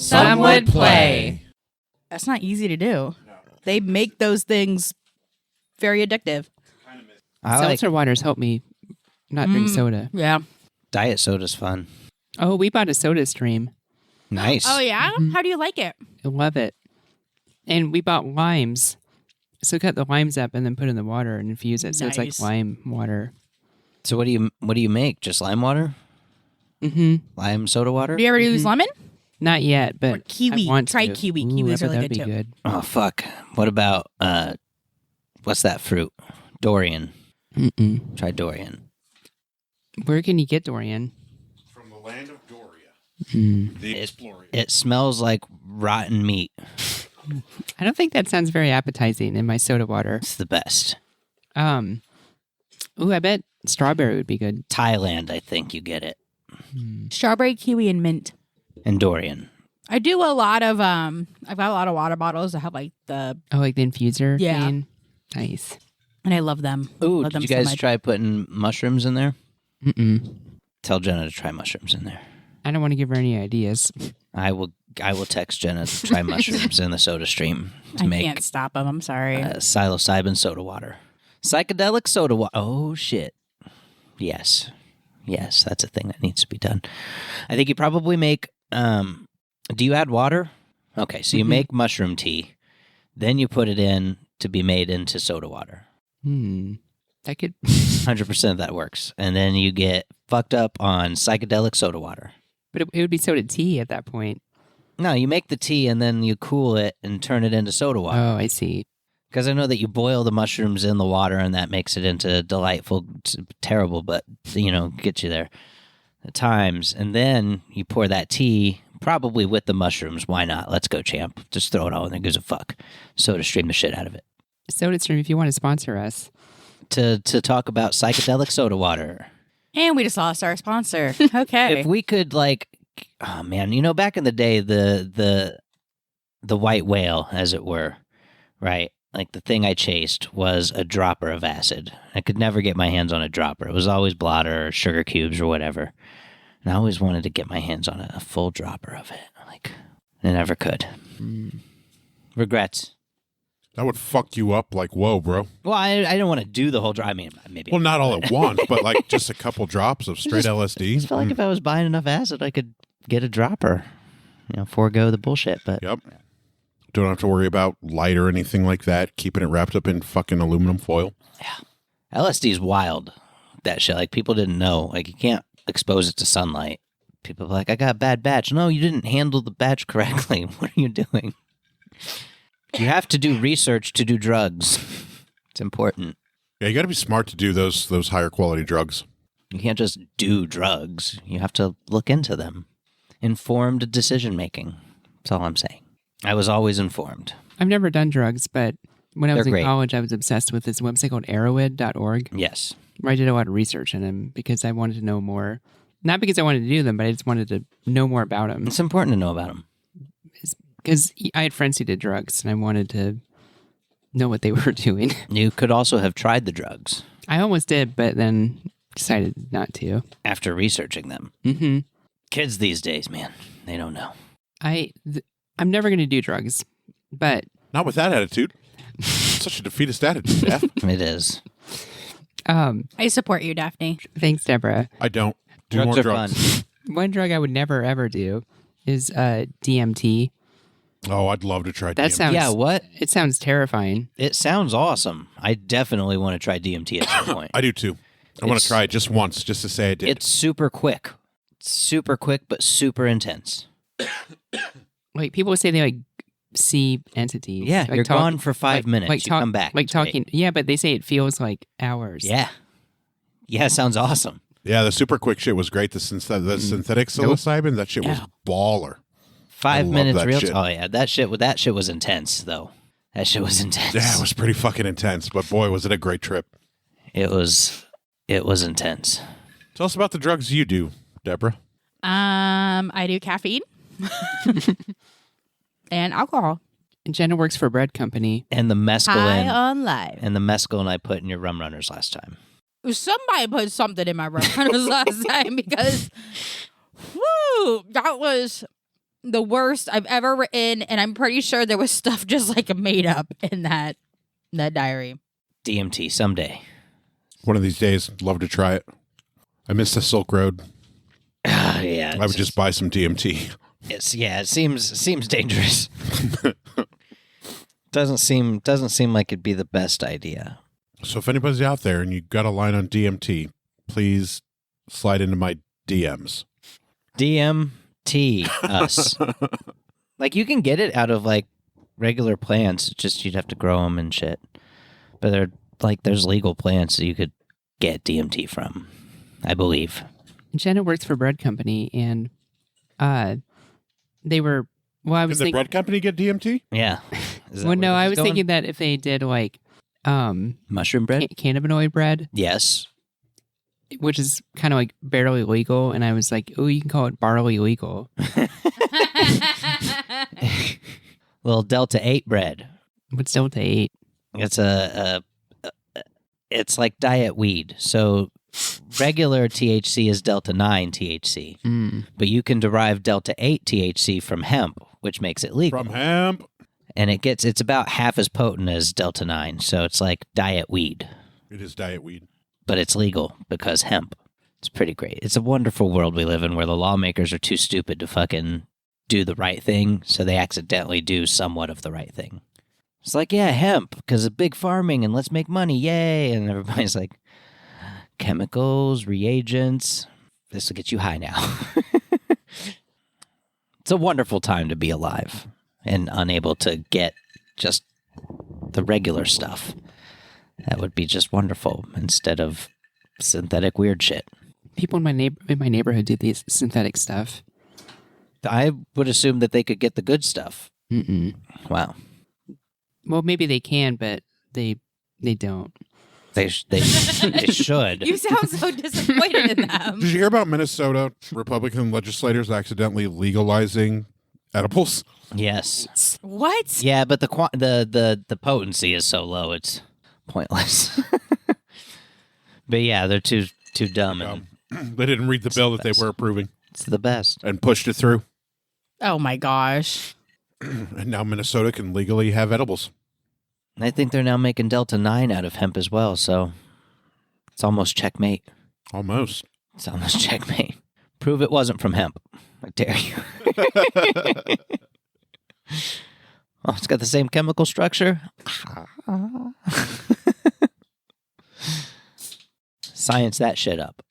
Some would play. That's not easy to do. They make those things very addictive. Seltzer waters help me not drink soda. Yeah. Diet soda's fun. Oh, we bought a soda stream. Nice. Oh, yeah? How do you like it? I love it. And we bought limes. So cut the limes up and then put in the water and infuse it. So it's like Nice. lime water. So what do you make? Just lime water? Mm-hmm. Lime soda water? Do you ever use lemon? Not yet, but Or kiwi. I want Try to. kiwi. Ooh, Kiwis I are bet really that'd good, be too. good. Oh, fuck. What about, what's that fruit? Dorian. Mm-mm. Try Dorian. Where can you get durian? From the land of Doria, Mm. the explorer. It smells like rotten meat. I don't think that sounds very appetizing in my soda water. It's the best. Ooh, I bet strawberry would be good. Thailand, I think you get it. Strawberry, kiwi, and mint. And Dorian. I do a lot of, I've got a lot of water bottles that have like the, Oh, like the infuser Yeah. thing? Nice. and I love them. Ooh, Love did them you so guys much. try putting mushrooms in there? Mm-mm. Tell Jenna to try mushrooms in there. I don't want to give her any ideas. I will text Jenna to try mushrooms in the soda stream to I make can't stop them. I'm sorry. psilocybin soda water. Psychedelic soda water. Oh, shit. Yes. Yes, that's a thing that needs to be done. I think you probably make... do you add water? Okay, so you make mushroom tea. Then you put it in to be made into soda water. That could... 100% of that works. And then you get fucked up on psychedelic soda water. But it would be soda tea at that point. No, you make the tea and then you cool it and turn it into soda water. Oh, I see. Because I know that you boil the mushrooms in the water and that makes it into delightful, terrible, but, get you there at times. And then you pour that tea, probably with the mushrooms. Why not? Let's go, champ. Just throw it all in there. Gives a fuck. Soda stream the shit out of it. Soda stream, if you want to sponsor us. To talk about psychedelic soda water. And we just lost our sponsor. Okay. If we could, oh man, back in the day, the white whale, as it were, right? Like the thing I chased was a dropper of acid. I could never get my hands on a dropper. It was always blotter or sugar cubes or whatever. And I always wanted to get my hands on a full dropper of it. I never could. Regrets. That would fuck you up like, whoa, bro. Well, I didn't want to do the whole drop. I mean, maybe. Well, not all at once, but like just a couple drops of straight I LSD. just felt like if I was buying enough acid, I could get a dropper. Forego the bullshit. But Yep. Don't have to worry about light or anything like that. Keeping it wrapped up in fucking aluminum foil. LSD is wild. That shit. Like, people didn't know. Like, you can't expose it to sunlight. People are like, I got a bad batch. No, you didn't handle the batch correctly. What are you doing? You have to do research to do drugs. It's important. Yeah, you got to be smart to do those higher quality drugs. You can't just do drugs. You have to look into them. Informed decision making. That's all I'm saying. I was always informed. I've never done drugs, but when I was They're in great. college, I was obsessed with this website called Arrowhead.org, Yes. where I did a lot of research in them because I wanted to know more. Not because I wanted to do them, but I just wanted to know more about them. It's important to know about them. Because I had friends who did drugs, and I wanted to know what they were doing. You could also have tried the drugs I almost did, but then decided not to. after researching them. Mm-hmm. Kids these days, man, they don't know. I'm never going to do drugs, but Not with that attitude. Such a defeatist attitude, Daph. It is. I support you, Daphne. thanks, Deborah. I don't. Do Drugs more are drugs. fun. One drug I would never, ever do is DMT. Oh, I'd love to try That DMT. sounds... Yeah, what? It sounds terrifying. It sounds awesome. I definitely want to try DMT at some point. I do too. I want It's- to try it just once, just to say I did. It's super quick. Super quick, but super intense. Like, people say they see entities. Yeah, Like, you're talk- gone for 5 minutes. You come back. Like It's great. talking. Yeah, but they say it feels like hours. Yeah. Yeah, sounds awesome. Yeah, the super quick shit was great. The synthetic psilocybin, that shit was baller. 5 love minutes that real. shit. Oh yeah, that shit was intense though. That shit was intense. Yeah, it was pretty fucking intense, but boy, was it a great trip. It was intense. Tell us about the drugs you do, Deborah. I do caffeine and alcohol. And Jenna works for a bread company. And the High mescaline on life. and the mescaline I put in your rum runners last time. Somebody put something in my rum runners last time because, whoo, that was the worst I've ever written, and I'm pretty sure there was stuff just like made up in that diary. DMT someday. One of these days, love to try it. I miss the Silk Road. Yeah, I would just buy some DMT. it seems dangerous. doesn't seem like it'd be the best idea. So if anybody's out there and you got a line on DMT, please slide into my DMs. DMT us. Like you can get it out of like regular plants. It's just you'd have to grow them and shit. But there's legal plants that you could get DMT from, I believe. Jenna works for a bread company, and they were. Well, I Can was the thinking. bread company get DMT? Yeah. Is that Well, where no, this I is was going? thinking that if they did like Mushroom bread. cannabinoid bread, Yes. which is kind of like barely legal, and I was like, oh, you can call it barley legal. Little Delta 8 bread. What's Delta 8? It's it's like diet weed. So regular THC is Delta 9 THC, but you can derive Delta 8 THC from hemp, which makes it legal. From hemp. And it's about half as potent as Delta 9, so it's like diet weed, It is diet weed. but it's legal because hemp. It's pretty great. It's a wonderful world we live in where the lawmakers are too stupid to fucking do the right thing, so they accidentally do somewhat of the right thing. It's like, yeah, hemp, because of big farming, and let's make money, yay! And everybody's like, chemicals, reagents, this will get you high now. It's a wonderful time to be alive and unable to get just the regular stuff. That would be just wonderful instead of synthetic weird shit. People in my neighborhood do these synthetic stuff. I would assume that they could get the good stuff. Mm-mm. Wow. Well, maybe they can, but they don't. They should. You sound so disappointed in them. Did you hear about Minnesota Republican legislators accidentally legalizing edibles? Yes. What? Yeah, but the potency is so low, it's pointless. But yeah, they're too dumb, and They didn't read the bill that they were approving it's the best. and pushed it through. Oh my gosh. And now Minnesota can legally have edibles. I think they're now making Delta 9 out of hemp as well, so it's almost checkmate. Almost. It's almost checkmate. Prove it wasn't from hemp. I dare you. Oh, it's got the same chemical structure. Science that shit up.